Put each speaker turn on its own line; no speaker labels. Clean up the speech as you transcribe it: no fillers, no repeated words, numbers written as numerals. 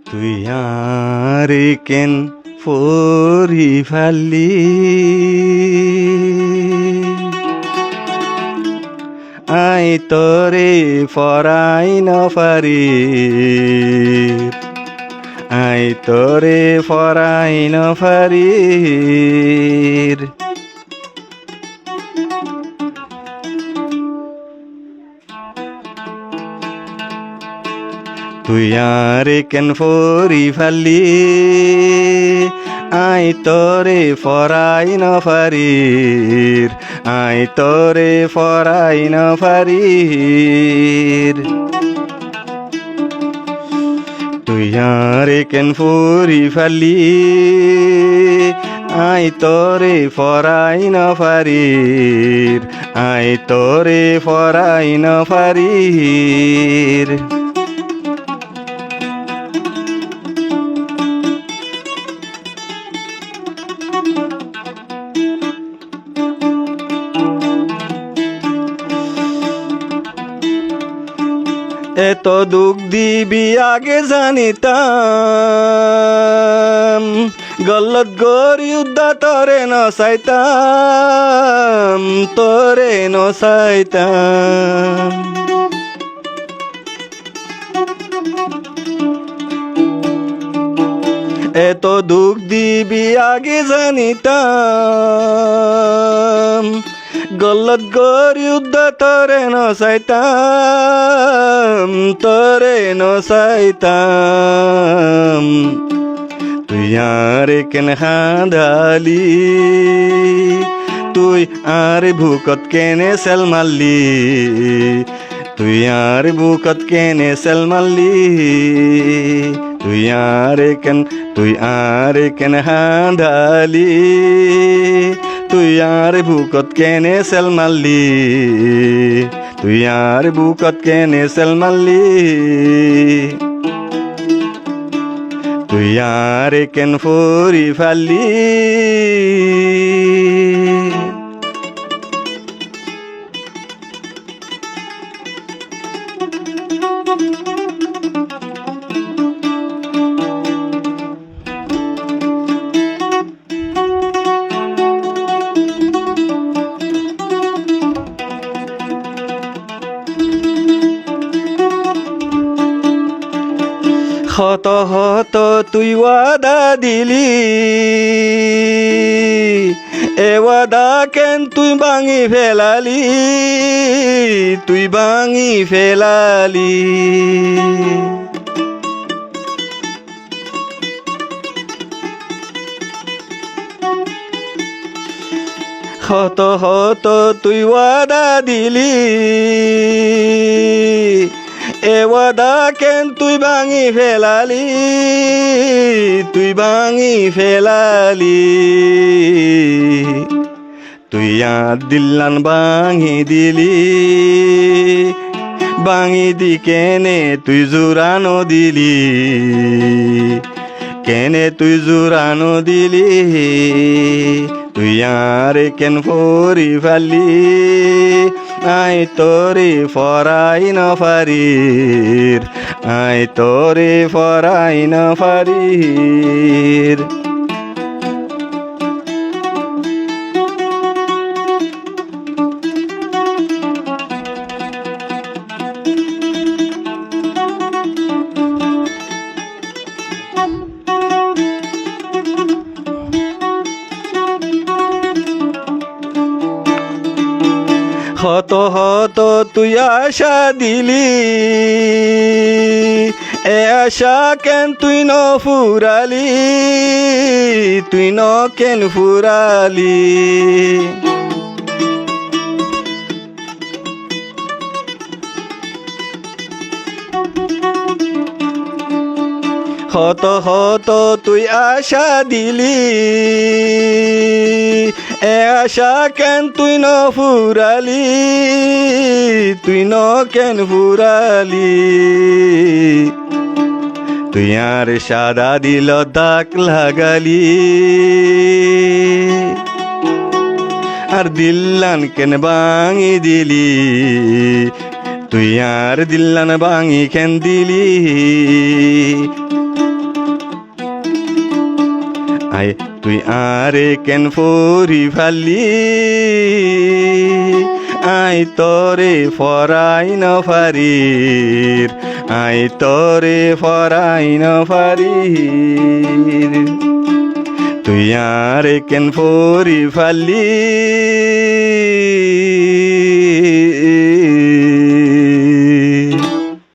তুই আরে কেন ফরি ফালি আই তরে ফরাই নফারি আই তরে ফরাই নফারি তুই আরে কেন ফরি ফালি আই তরে ফরাই নফারির আই তরে ফরাই নফারির তুই আরে কেন ফরি ফালি আই তরে ফরাই নফারির আই তরে ফরাই নফারির এত দুঃখ দিবি আগে জানিতাম গল্লত গরি উদ্দা তরে নসাইতাম তরে নসাইতাম এত দুঃখ দিবি আগে জানিতাম গল্লত গরি উদ্দা তরে নসাইতাম তরে নসাইতাম তুই আরে কেন হাঁদালি তুই আর ভুকত কেনে সেল মারলি তুই আর বুকত কেনে সেল মারলি তুই আরে কেন হাঁদালি তুই আর বুকত কেনে সেল মারলি তুই আর বুকত কেনে সেল মারলি তুই আর কেন ফরি ফালি হত হত তুই ওয়াদা দিলি এ ওয়াদা কেন তুই ভাঙি ফেলালি তুই ভাঙি ফেলালি হত হত তুই ওয়াদা দিলি এ ওয়াদা কেন তুই ভাঙি ফেলালি তুই ভাঙি ফেলালি তুই আর দিল্লান ভাঙি দিলি ভাঙি দি কেনে তুই জোরানো দিলি কেনে তুই জোরানো দিলি তুই আরে কেন ফরি ফালি আই তোরে ফরাই নফারির আই তোরে ফরাই নফারির হত হত তুই আশা দিলি এ আশা কেন তুই ন ফুরালি তুই ন কেন ফুরালি হত হত তুই আশা দিলি এ আশা কেন তুই ন ফুরালি তুই ন কেন ফুরালি তুই আর সাদা দিল দাগ লাগালি আর দিল্লান কেন ভাঙি দিলি তুই আর দিল্লান ভাঙি কেন দিলি আয় তুই আরে কেন ফরি ফালি আই তরে ফরাই ন ফারির আই তরে ফরাই ন ফারির তুই আরে কেন ফরি ফালি